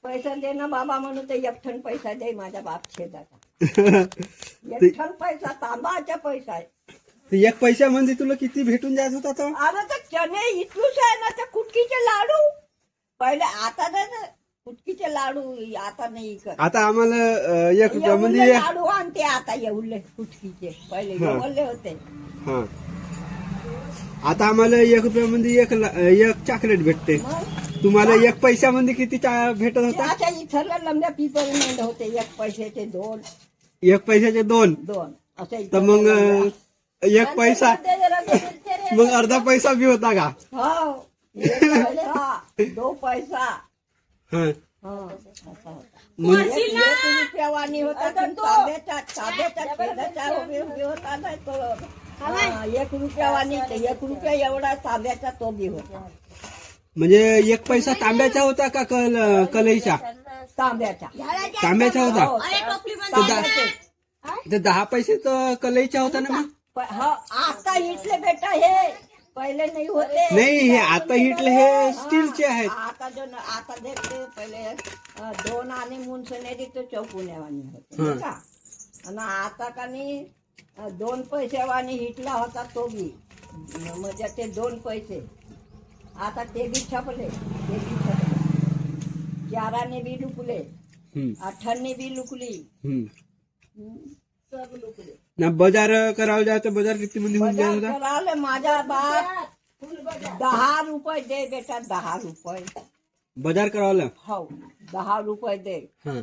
पैसा दे ना बाबा म्हणून तर एकठण पैसा दे माझ्या बाप शेताचा. एकठण पैसा तांबाचा पैसा आहे. ते एक पैशामध्ये तुला किती भेटून जात होता तो? अरे तर चणे इतलूच आहे ना, ते कुटकीचे लाडू पहिले. आता नाही कुटकीचे लाडू आता नाही करत. आता आम्हाला एक एवढे म्हणजे लाडू आणते आता एवढे कुटकीचे. पहिले एवढे होते. हा आता आम्हाला ₹1 एक चॉकलेट भेटते. मग तुम्हाला एक पैशामध्ये किती भेटत होता? त्याच्या इथल्या लंब्या पिपरी होते. एक पैशाचे दोन, एक पैशाचे दोन. असे. तर मग एक पैसा मग अर्धा पैसा बी होता का? हो, 2 पैसा. हा म्हणजे 1 रुपयावानी होता. ताब्याचा होता ना तो. 1 रुपयावानी, 1 रुपया एवढा ताब्याचा तो बी होता. म्हणजे एक पैसा तांब्याचा होता का कलईचा? तांब्याचा. तांब्याचा होता. हो, तांब्याचे. तर 10 पैसे तर कलईचा होता ना मग? आता इथले बेटा हे पहिले नाही होते. नाही, हे आता हिटले हे स्टीलचे आहेत. आता देखते पहिले 2 आणि मुंसनेरी तो चौकुन्यावानी होते नाही का. आणि आता का नाही 2 पैसेवानी हिटला होता तो बी. म्हणजे ते 2 पैसे आता ते बी छपले. 4 बी लुकले, 8 बी लुकली. सब लुकले. ना बाजार करावं जायचं. बाजार किती मध्ये होऊन जात होता? कराले माझा बाप 10 रुपये दे बेटा. 10 रुपये बाजार करावलं. हो, 10 रुपये दे. हा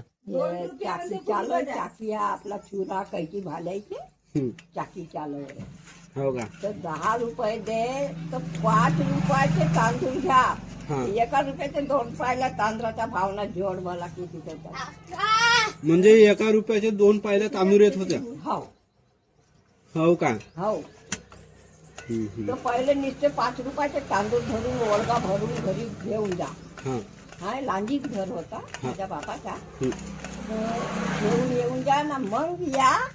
चाकी चालव. चाकी हा आपला चुरा कैची भालायचे. चाकी चालव. हो का? तर 10 रुपये दे. तर 5 रुपयाचे तांदूळ घ्या. 1 रुपयाचे 2 पायला तांदळाचा भावना जोड मला किती देतात. म्हणजे 1 रुपयाचे 2 पायला तांदूळ येत होत्या. हो हो का? हो. तर पहिले नुसते 5 रुपयाचे तांदूळ भरून ओळगा भरून घरी घेऊन जा. हा लांजीच घर होता माझ्या बापाचा. घेऊन येऊन जा ना. मग या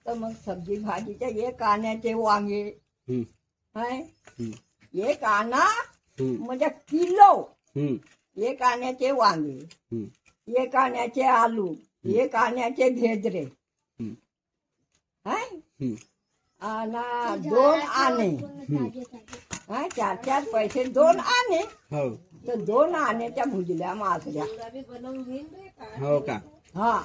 तर मग सब्जी भाजीच्या 1 आण्याचे वांगे. हाय 1 आणा म्हणजे किलो. 1 आण्याचे वांगे, 1 आण्याचे आलू, 1 आण्याचे भेदरे. हाय आणि 2 आणे. 4 पैसे 2 आणे. तर 2 आण्याच्या भुजल्या मासल्या. हो का? हा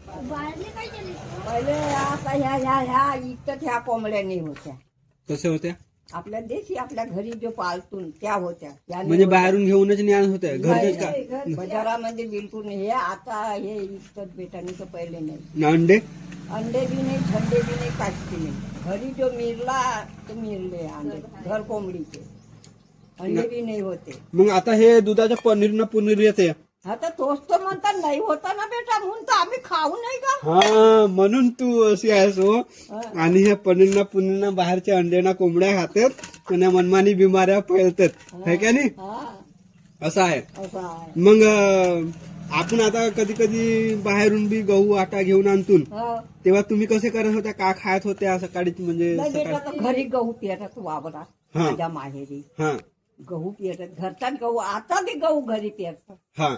पहिले आता ह्या इतकं ह्या कोंबड्यानी होत्या. कसे होत्या? आपल्या देशी आपल्या घरी जो पालतून त्या होत्या. म्हणजे बाहेरून घेऊनच ज्ञान होत्या घरचेच का? बाजारामध्ये बिलकुल नाही. हे आता हे इतकं बेटाने तर पहिले नाही. अंडे अंडे बी नाही, थंडे बी नाही, काचते नाही. घरी जो मिरला तो मिरले अंडे. घर कोंबडीचे अंडे बी नाही होते. मग आता हे दुधाच्या पनीर येते. आता तोच तर म्हणता नाही होता ना बेटा. म्हणून तर आम्ही खाऊ नाही का. हा म्हणून तू अशी आहेस हो. आणि हे पनीरना बाहेरच्या अंड्याना कोंबड्या खातात आणि मनमानी बिमाऱ्या फैलतात है का नाही? असं आहे. मग आपण आता कधी कधी बाहेरून बी गहू आटा घेऊन आणतून तेव्हा तुम्ही कसे करत होत्या? का खात होत्या सकाळी? म्हणजे घरी गहू पेरत वावरात माझ्या माहेरी. गहू पेरत घरचा गहू. आता बी गहू घरी पेरतात.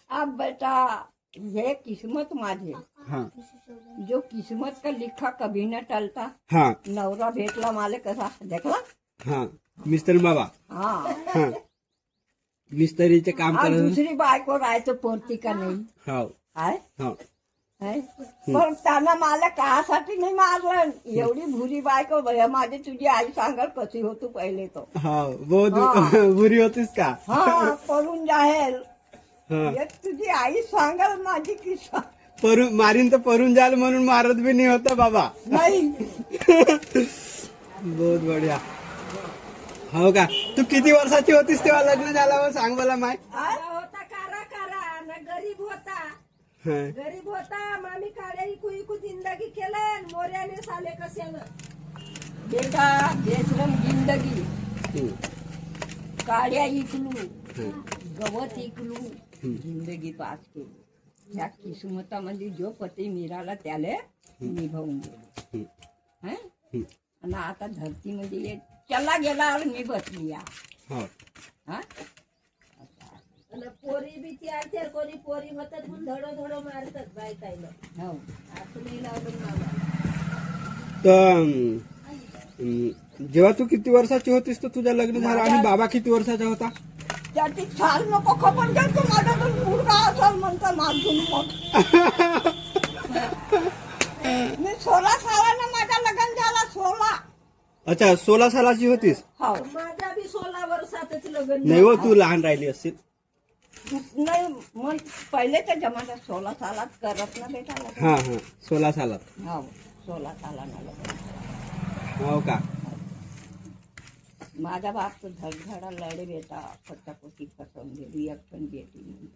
अब बेटा ये किस्मत माझे. जो किस्मत का लिखा कभी न टलता. नवरा भेटला मला कसा देखला. मिस्त्री बाबा. मिस्त्रीचे काम करत. दुसरी बायको राहायचं पोरती का नाही. पण त्यांना मला कासाठी नाही मारलं. एवढी भुरी बायको माझी. तुझी आई सांगल कशी होतो पहिले तो. बहुत बुरी होतीस का? पळून जाहेल. तुझी आई सांगाल माझी किस्सा. मारीन तर परून जाल म्हणून मारत बी नाही होता बाबा. नाही. बहुत बढिया. हो का? तू किती वर्षाची होतीस तेव्हा लग्न झाल्यावर सांग मला माय. होता करा ना. गरीब होता. मामी काळे इकू जिंदगी केलं. मोर्याने साले कशानं बेटा. बेशरम जिंदगी. काळ्या इकलू, गवत इकलू, जिंदगी पास केली. त्या किस्मतामध्ये जो पती मिळाला त्याला निभावून गेलो. आणि आता धरतीमध्ये चला गेला मी बसली. आणि पोरी बी त्या कोणी पोरी होतात पण धडो मारतात बायकायला. हो. असं नाही लावलं मला. तर जेव्हा तू किती वर्षाची होतीस तर तुझं लग्न झालं आणि बाबा किती वर्षाचा होता? त्याची चाल नको खबर द्या तू माझा तो मुलगा असाल म्हणता मागून मग. मी 16 सालानं माझा लग्न झाला 16. अच्छा 16 सालाची होतीस? हो. माझा बी 16 वर्षातच लग्न. नाही हो तू लहान राहिली असतील. नाही मग पहिलेच्या जमान्यात 16 सालात करत ना बेटा लग्न. हा 16 सालात. हो 16 सालानं लग्न. हो का? माझा बाप तो धडधडा लढे बेटा पट्टापोटी फसवून गेली एक पण बेटी.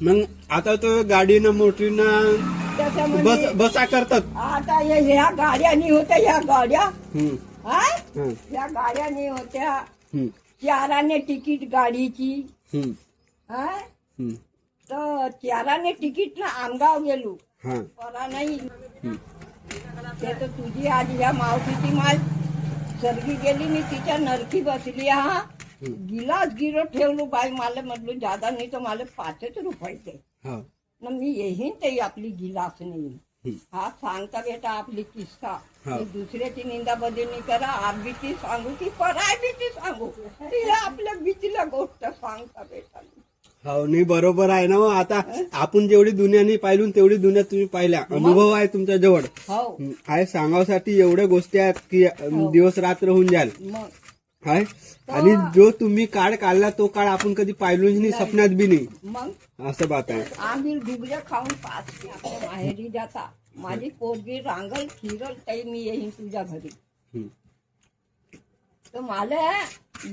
मग आता तो गाडीनं मोठीनं त्याच्यामध्ये बसा करतात. आता ह्या गाड्यानी होत्या ह्या गाड्या. हम्म, हा? हम्म, या गाड्यानी होत्या हम्म, 4 तिकीट गाडीची. हम्म, हा? हम्म, तर 4 तिकीट ना आमगाव गेलो. हा, परा नाही हम्म. ते तर तुझी आजी ह्या मावशीची माय सर्गी गेली मी तिच्या नरकी बसली. हा गिलास गिरो ठेवलो बाई मला म्हटलं जादा नाही तर मला 5 रुपयाचे हा, न मी येईन ते आपली गिलास नाही. हम्म. हा सांगता बेटा आपली किस्सा. हा. ती दुसऱ्याची निंदा बदली करा. आप भीती सांगू की पराय भीती सांगू तिला आपल्या भीतीला गोष्ट सांगता बेटा. हो नाही बरोबर आहे ना. हो आता आपण जेवढी दुनियानी पाहिली तेवढी दुनिया तुम्ही पाहिल्या. अनुभव आहे तुमच्या जवळ. हो आहे सांगावसाठी एवढ्या गोष्टी आहेत की दिवस रात्र होऊन जाल. मग आहे आणि जो तुम्ही काळ काढला तो काळ आपण कधी पाहिलोच नाही, सपनात बी नाही. मग असं बात आहे. आम्ही डुबरे खाऊन 5 आपल्या माहेरी जाता. माझी पोरगी रांगल फिरल ताई मी येईन तुझ्या घरी. हम्म. तर मला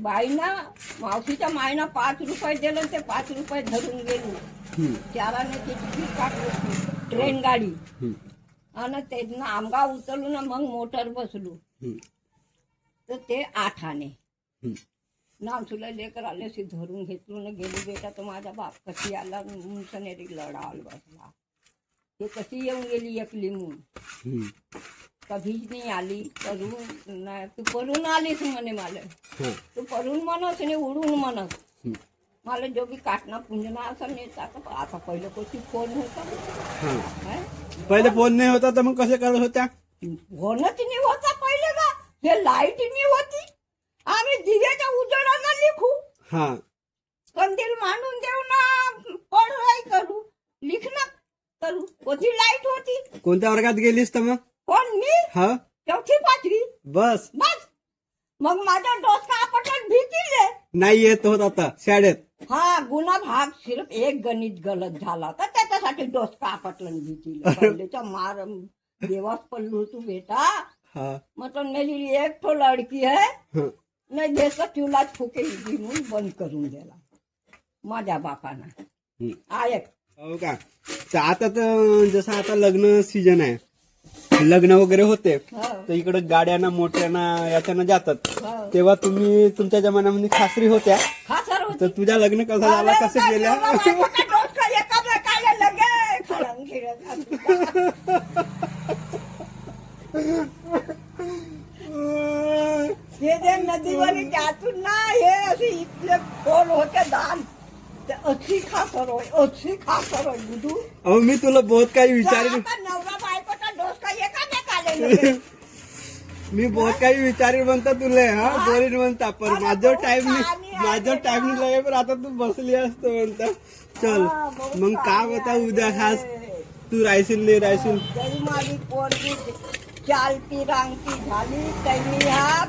बाईना मावशीच्या मायना 5 रुपये दिलं ते 5 रुपये धरून गेलो. हम्म. 4 तिकीट काढलो ट्रेन गाडी. हम्म. आणि त्यांना आमगाव उतरलो ना मग मोटर बसलो. हम्म. तर ते 8 आणे हम्म. नाम तुला लेकर आल्याशी धरून घेतलो ना गेलो बेटा. तर माझा बाप कशी आला मुंसनेरी लढाल बसला. ते कशी येऊन गेली एकली म्हणून. हम्म. कधीच नाही आली. परून नाही तू परून आलीस म्हणे मला. हा. तू परून म्हणस नाही उडून म्हणस. हम्म. मला जो बी काटणं पुंजना असं नेता. आता पहिलं कशी फोन होता. हा. हं? पहिले फोन नाही होता तर मग कसे करत होत्या? फोनच नाही होता पहिले का. हे लाईट नाही होती. आम्ही दिव्याच्या उजेडानं लिखू. हा. कंदील मांडून देऊ ना पढाई करू लिखणं करू. कधी लाईट होती. कोणत्या वर्गात गेलीस तर मग? कोण मी हा 4थी 5वी बस. बस. मग माझा डोसका आपटल भीतीले. नाही येत होत आता शाळेत. हा गुन्हा भाग सिर्फ एक गणित गलत झाला तर त्याच्यासाठी डोसका आपटलं भीतीले. पहिलेचा मार देवास पडलो तू बेटा. हा. मतलब मेरी एक तो लड़की है हा. नाही देत चुलाच फुकेली म्हणून बंद करून दिला माझ्या बापानं. हम्म. ऐक हो का? तर आता तर जसं आता लग्न सीजन आहे, लग्न वगैरे होते हो, तर इकडे गाड्याना मोठ्याना याच्यानं जातात. हो. तेव्हा तुम्ही तुमच्या जमान्यामध्ये खासरी होत्या. हा सर होती. तर तुझ्या लग्न कसं झालं, कसं गेल्या? हे नदीवर त्यातून ना हे असे इथले खोल होते दान. ते अच्छी खासर होय, अच्छी खासर होय बुधू. अहो मी तुला बहुत काही विचारेन. नवरा बायकोचा डोसका एका मी बहुत काही विचारेन म्हणता तुला. हा बोलीन म्हणता पण अरे माझं बहुत टाइम कहाणी नाही, आहे माझं बेटा. टाइम नाही लगे. पण आता तू बसली असतो म्हणता. चल मग काय होता उद्या खास तू राहशील नाही राहशील. तरी माझी पोरगी चालती रांगती झाली. त्यांनी ह्या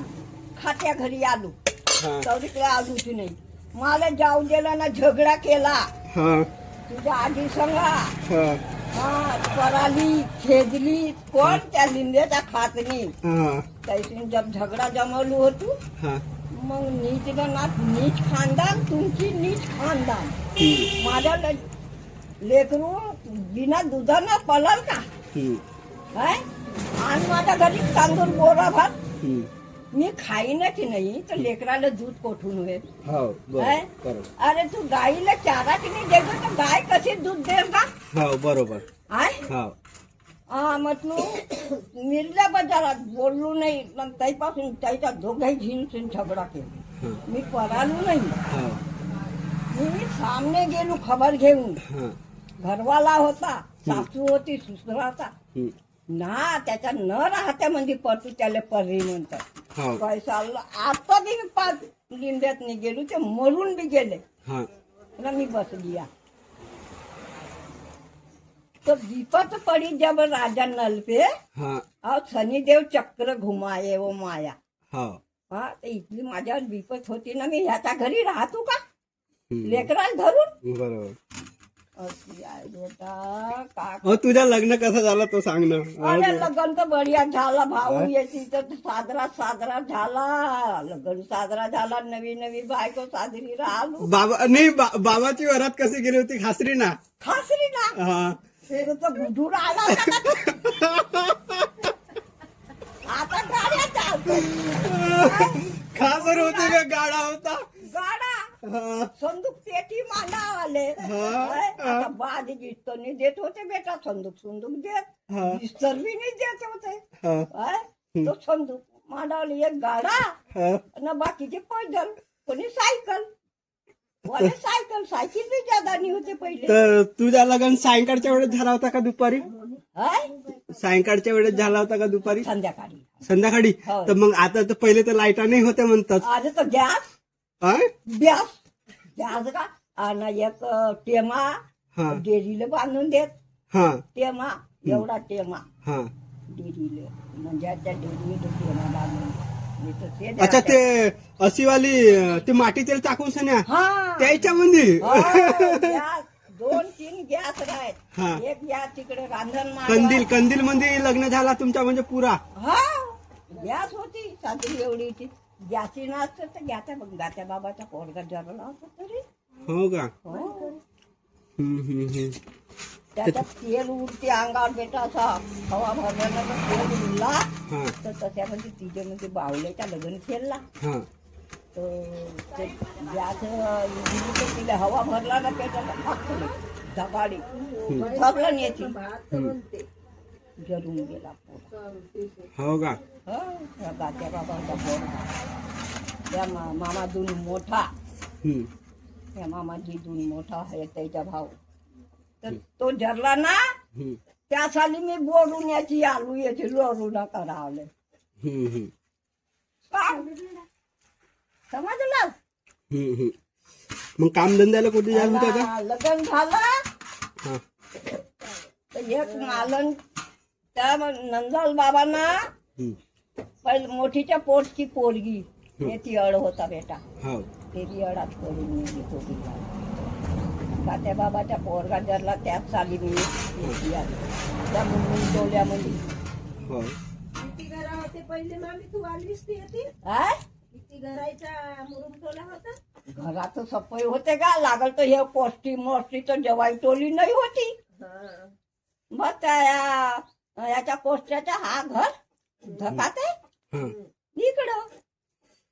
खात्या घरी आलो. हा चौरीकडे आलोच नाही. मला जाऊ दिला ना झगडा केला हा तुझ्या आधी संगा. हा हा पराली खेदली कोण त्या लिंब्याच्या खातनी. हा त्याशी जब झगडा जमवलो होतो हा. मग नीच ना नीच खानदान तुमची नीच खानदान. हम्म. माझ्या लेकरू बिना दुधानं पलल का. काय आणि माझ्या घरी तांदूळ बोरा भात हम्म. मी खाईनच नाही तर लेकराला दूध कोठून होईल. हो काय? बरोबर. अरे तू गाईला चाराच नाही देतो तर गाय कशी दूध देईल का. हो बरोबर. आय हो हा म्हटलं मिरल्या बाजारात बोललो नाही. मग त्यापासून त्याच्या दोघाही झिनसून झगडा केला. हा. मी परालो नाही. हो मी सामने गेलो खबर घेऊन. हा घरवाला होता, सासू होती, सुसरा होता हम्म. ना, त्याच्या न राहत्या म्हणजे पटू त्याला पर्री म्हणतात. हो पैसा आता बी मी 5 लिंब्यात नाही गेलो, ते मरून बी गेले हा ना. मी बसली या तो दीपत पड़ी जब राजा नल पे हा और शनिदेव चक्र घुमाए वो माया. हो हा तर इथली माझ्यावर विपत होती ना, मी ह्याच्या घरी राहतो का हम्म. लेकराला धरून. बरोबर. अशी आहे बेटा का. तुझं लग्न कसं झालं तो सांग ना. अरे लग्न तर बढिया झाला, भाऊ याची तर साजरा झाला. लग्न साजरा झाला, नवी नवी बायको साजरी राहिलो. बाबा नाही बाबाची वरात कशी गेली होती खासरी ना. खासरी ना हा ते तर बुधूर आला होता. आता गाड्या चालतात. खासर होती का गाडा होता. गाडा हा संदूक पेटी मांडावाले. आता बाज गिस्त नाही देत होते बेटा, संदूक देत, हा. बिस्तर बी नाही देत होते. हा काय? तो संदूक मांडावले एक गाडा हा आणि बाकीचे पैदल, कोणी सायकल वाले सायकल बी ज्यादा नाही होते पहिले. तर तुझा लग्न सायंकाळच्या वेळेस झाला होता का दुपारी. हाय? सायंकाळच्या वेळेस झाला होता का दुपारी. संध्याकाळी. संध्याकाळी. हो. तर मग आता तर पहिले तर लाईटा नाही होत्या म्हणतात. आज तर गॅस काय? गॅस का आणि एक टेमा हा डेरीला बांधून देत. हा टेमा एवढा टेमा हा डेरीला, म्हणजे त्या डेरीला टेमा बांधून देत. मी तर ते अच्छा द्यायचं. ते अशीवाली ते माटी तेल टाकून सन्या हा त्याच्यामध्ये. हो, गॅस 2-3 गॅस हा. आहेत. एक गॅस तिकडे रांधण कंदील मध्ये लग्न झाला तुमचा म्हणजे पुरा. हा गॅस होती साधी एवढी होती. गॅसी नसतं तर गात्या बाबाचा पोरगा जरला होता तरी. हो का. हो. हम्म. त्याच्यात तेल उडते अंगावर बेटा, असा हवा भरल्यानं तेल उडला हा तर त्याच्यामध्ये तिथे म्हणजे बावल्याच्या लग्न खेळला. हा तर ते गॅस दिली तर तिला हवा भरला ना पेटाला फाकलं धबाडी थांबला नाही ती, जरून गेला पोरा. हो का. हो, त्या गात्या बाबाचा पोरगा, त्या मामाजून मोठा, हम्म. त्या मामाजी दून मोठा आहे त्याचा भाऊ. तर तो जरला ना, हम्म. त्या साली मी बोलून याची आलू याची लोरू नका रावले. हम्म. समजलं. हम्म. मग कामधंद्याला कुठे जायला होता का. लग्न झालं हा तर एक मालन त्या नंदलाल बाबांना हम्म. पहिले मोठीच्या पोटची पोरगी ती अड होता बेटा, हो ते बी अडात पडून गेली होती. त्या बाबाच्या पोरगा जरला त्याच साली मी येते आली. त्या मुंबई टोल्यामध्ये. हो किती घरा होते पहिले मामी, तू आलीस ती येते. काय किती घराचा मुरुम टोला होता. घरात सफाई होते का लागल तर हे पोस्टी तर जवाई टोली नाही होती. मग त्या याच्या पोस्टाच्या हा घर धकाते हा इकडं.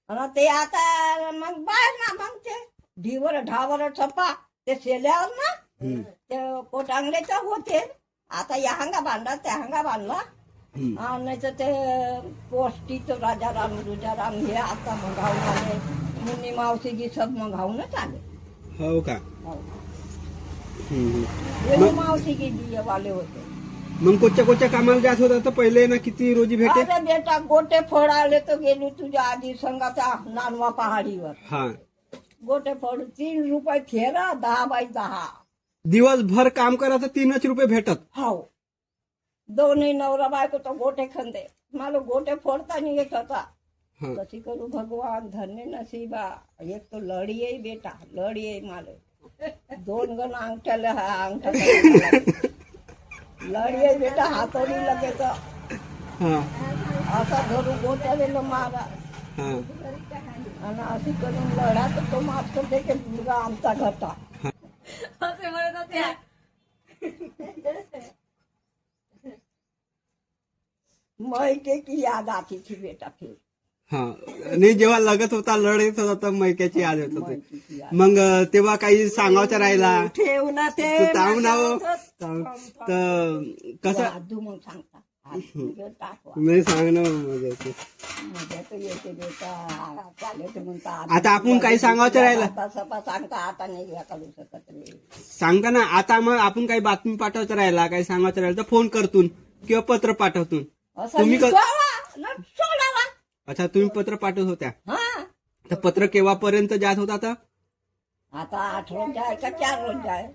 आणि ते आता मग बाहेर ना, मग ते ढावर छपा ते सेल्यावर ना हम्म. ते पोटांगलेचा होते. आता या हंगा बांधला त्या हंगा बांधला. हम्म. नाही तर ते पोस्टीच राजाराम रुजाराम हे आता मंगावून आले. मुन्नी मावशीजी सब मंगावूनच आले. हो का. हो. हम्म. मुन्नी मावशीजी दिये वाले होते. मग कोणत्या कामाला जात होता तर पहिले ना किती रोजी भेटे. अरे बेटा गोटे फोडायला तर गेली तुझ्या आजी संघाच्या नानवा पहाडीवर. हा गोटे फोड 3 रुपये थेरा 10x10. दिवसभर काम करायचं 3 रुपये भेटत. हो, दोन्ही नवरा बायको तो गोटे खंदे. मला गोटे फोडता नाही येत होता. हा कशी करू भगवान, धन्य नसीबा. एक तो लढी आहे बेटा, लढी आहे मला. 2 गण अंगठ्याला अंगठा लढी आहे बेटा, हातोडी लगेच हा असा धरू गोट्याला मारा. हा आणि अशी करून लढा तर तो मास्तर त्याचे मुलगा आमचा घरचा. असे म्हणत होत्या. मैके की याद आती थी बेटा फिर. हा नाही जेव्हा लगत होता लढत होता मैक्याची याद येत होते. मैके की याद. मग तेव्हा काही सांगावचं राहिला ठेव ना ते तर तर कसं आजू मग सांगता. टाकवा नाही सांग ना मजा येते. मजा तर येते बेटा. चालेल म्हणता आता आपण काही सांगायचं राहिलं आता सपा सांगता आता नाही घ्या काढू शकत रे. सांगता ना. आता मग आपण काही बातमी पाठवायचं राहिला काही सांगायचं राहिलं तर फोन करतून किंवा पत्र पाठवतून. असं तुम्ही सोडावा. अच्छा तुम्ही पत्र पाठवत होत्या. हा तर पत्र केव्हापर्यंत जात होता आता? आता 8 रोज आहे का 4 रोज आहे.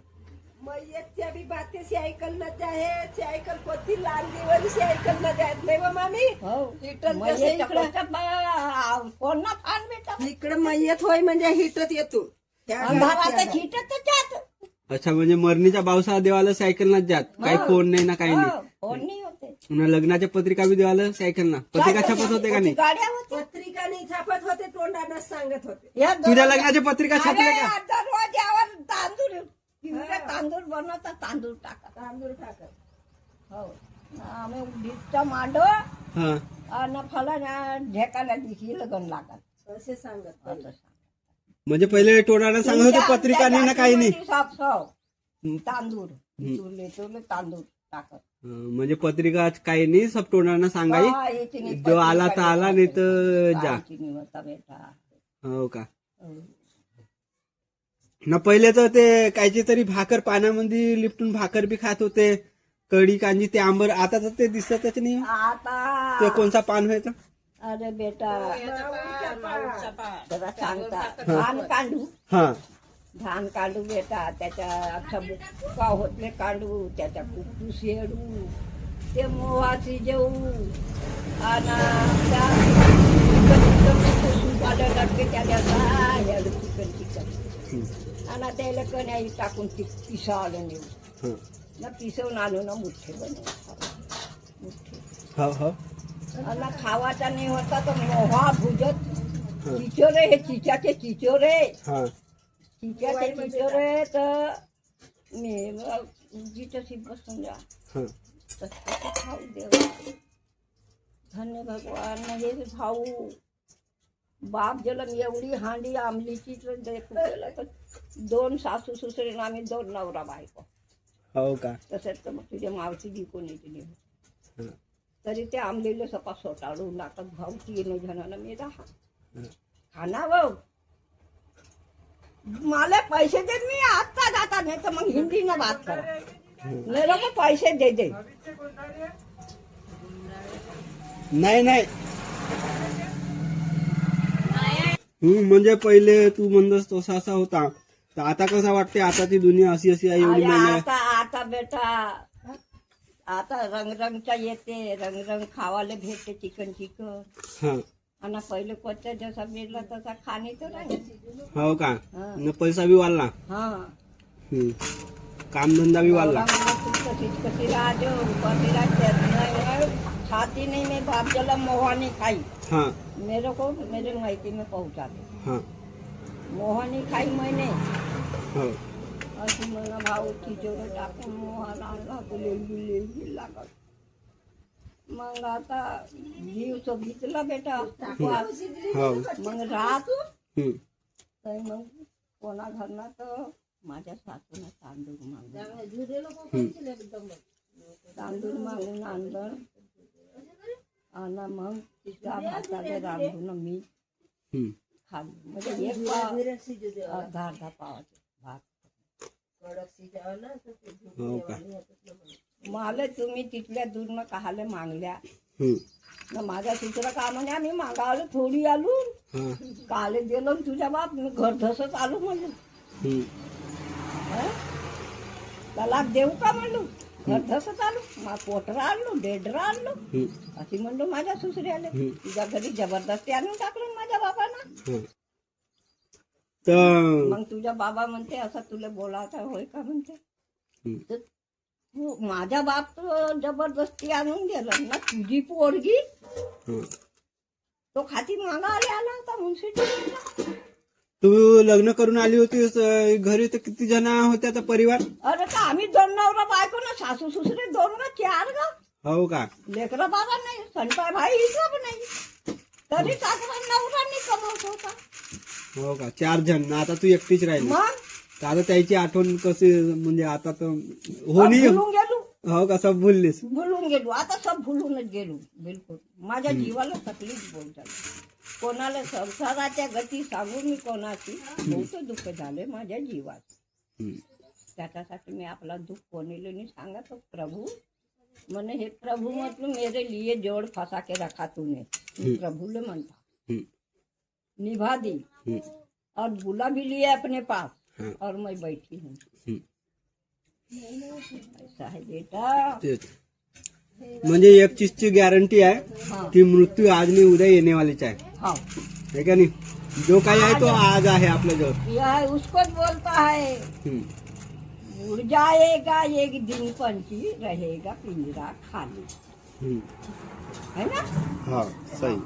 मयतच्या बी बाते सायकल न आहे सायकल कोणती लहान दिवाळी सायकल न द्यात नाही व मामी. हो हिटत मग कसं याच्या इकडं कोणत्या कोण ना फान बेटा. इकडं मयत होय म्हणजे हिटत येतो त्या अंधारात गाडीच्या हिटत जात. अच्छा म्हणजे मरणीच्या पावसाळा देवाला सायकल नाच जात. काही फोन नाही ना काही नाही. फोन नाही होते. पुन्हा लग्नाच्या पत्रिका बी देवाला सायकल ना. पत्रिका छापत होते का नाही? गाड्या होत्या. पत्रिका नाही छापत होते तोंडानं सांगत होते. या तुझ्या लग्नाच्या पत्रिका छापल्या अरे, का? दरवाज्यावर तांदूळ पिवळे तांदूळ बनवता तांदूळ टाका. तांदूळ टाकत हो आम्ही उडीदचा मांडो हा आणि फळाच्या ढेकाला दिशी लग्न लागत असे सांगत असं सांग. म्हणजे पहिले टोळानं सांगत होते पत्रिका नाही ना काही नाही. तांदूळ तुले तांदूळ टाकत. म्हणजे पत्रिका काही नाही सब टोळानं सांगाई. हा, याची नाही जो आला तर आला नाही तर जा. कायची नाही होता बेटा. हो का? हो. ना पहिले तर ते कायची तरी भाकर पाण्यामध्ये लिपटून भाकर बी खात होते. कढी कांजी ते आंबर. आता तर ते दिसतच नाही. आता ते कोणचा पान व्हायचं? अरे बेटा जरा सांगता धान काढू. हा धान काढू बेटा. त्याच्या अख्खा बुक्का होतले काढू. त्याच्या कुकू शेडू. ते मोहाची जेऊ आणि आणि त्याला कण्याही टाकून पिसावलं नेऊ ना. पिसवून आणू ना मुठ्ठे बनवून मुठ्ठे. हो हो आणि खावाचा नाही होता तर मोहा भुजत चिचोरे. हे चिचाचे चिचोरे. हा चिचाचे चिचोरे तर मी जिथं बसून जा हा खाऊ देवा. धन्य भगवान हे खाऊ. बाप जलम एवढी हांडी आंबलीची तर देखू तर 2 सासू सुसरे ना आम्ही 2 नवरा बायको. हो का? तसंच तर मग तुझ्या मावशी जी कोणी दिली हा. तरी ते आंबलेलं सपा सोटाळून टाकत. भाऊची येणं जणांना मी राहा खाना भाऊ. मला पैसे दे. मी आता जाता नाही तर मग हिंदीनं बात करा. नाही लोक पैसे दे. नाही नाही म्हणजे पहिले तू म्हणतस तसा असा होता तर आता कसा वाटते? आता ती दुनिया अशी अशी आहे एवढी अरे महिने. आता बेटा आता रंगरंगचा येते. रंग खावाले भेटते. चिकन हा आणि पहिले कोणत्या जसा मिळला तसा खाणे तर नाही. हो का? हा. न पैसा बी वाढला. हा कामधंदा बी वाढला. कशी राजो खाती नहीं. मैं बाप जला मोहानी खाई. हा मेरे को मेरे मायके में पहुंचा दे. हा मोहानी खाई मैंने. हो अशी म्हणा भाऊ तिजोरी टाकून मोहान आणला गुले लागत. मग आता जीव तो घेतला बेटा. हो मग रात हम्म. तर मग कोणा घरना तर माझ्या सासून तांदूळ मागून आणलं. आणि मग तिच्या भाताला रांधून मी हम्म. खाल्ली. म्हणजे एक पाव अर्धा पावाचे भात. हो का? मला तुम्ही तिथल्या दूरनं काहाले मागल्या हम्म. ना. माझ्या तिसरं का म्हणे आम्ही मागावलं थोडी आलो. हा काले गेलो तुझ्या बाप. मी घर धसत आलो म्हणलो. हम्म. तलाक देऊ का म्हणलो. घर धसत आलो. मा पोटरा आणलो. डेडरा आणलो. हम्म. अशी म्हणलो माझ्या सुसऱ्याले. तुझ्या घरी जबरदस्ती आणून टाकलं माझ्या बाबांना. हा. तर मग तुझ्या बाबा म्हणते असं तुला बोलायचं होय का म्हणते. हम्म. तर हो, माझ्या बाप तर जबरदस्ती आणून गेलं ना. तुझी पोरगी हा. तो खाती मागायला आला होता मुन्सिपालिटीला. तू लग्न करून आली होतीस घरी तर किती जण होत्या तर परिवार? अरे का आम्ही 2 नवरा बायको ना. सासू सुसरे 2 का 4 गा. हो का? लेकरा बाबा नाही. संताय भाई हिसाब नाही. तरी सासरा नवरांनी कमवत होता. हो का? 4 जण. आता तू एकटीच राहिली. मग तर आता त्याची आठवण कशी म्हणजे आता तर होणी भुलून गेलो. हो का सब भूललीस भुलून गेलो आता सब भुलूनच गेलो बिलकुल माझ्या जीवाला तकलीफ बोलतात कोणाला संसाराच्या गती सांगून मी कोणाची बहुत दुःख झाले माझ्या जीवात त्याच्यासाठी मी आपला दुःख कोणीला नाही सांगत प्रभु म्हणे हे प्रभु मतलब मेरे लिए जोड़ फंसा के रखा तूने प्रभु ले म्हणता निभा दी और बुला भी लिया अपने पास और मैं बैठी हूँ ऐसा है बेटा म्हणजे एक चीजची गॅरंटी आहे की मृत्यू आज नाही उद्या येणे वालीच आहे हाँ है का नहीं जो काही आहे तो आज आहे आपल्या जवळ यह उसको बोलता है उड़ जाएगा एक दिन पंछी रहेगा पिंजरा खाली है ना हाँ सही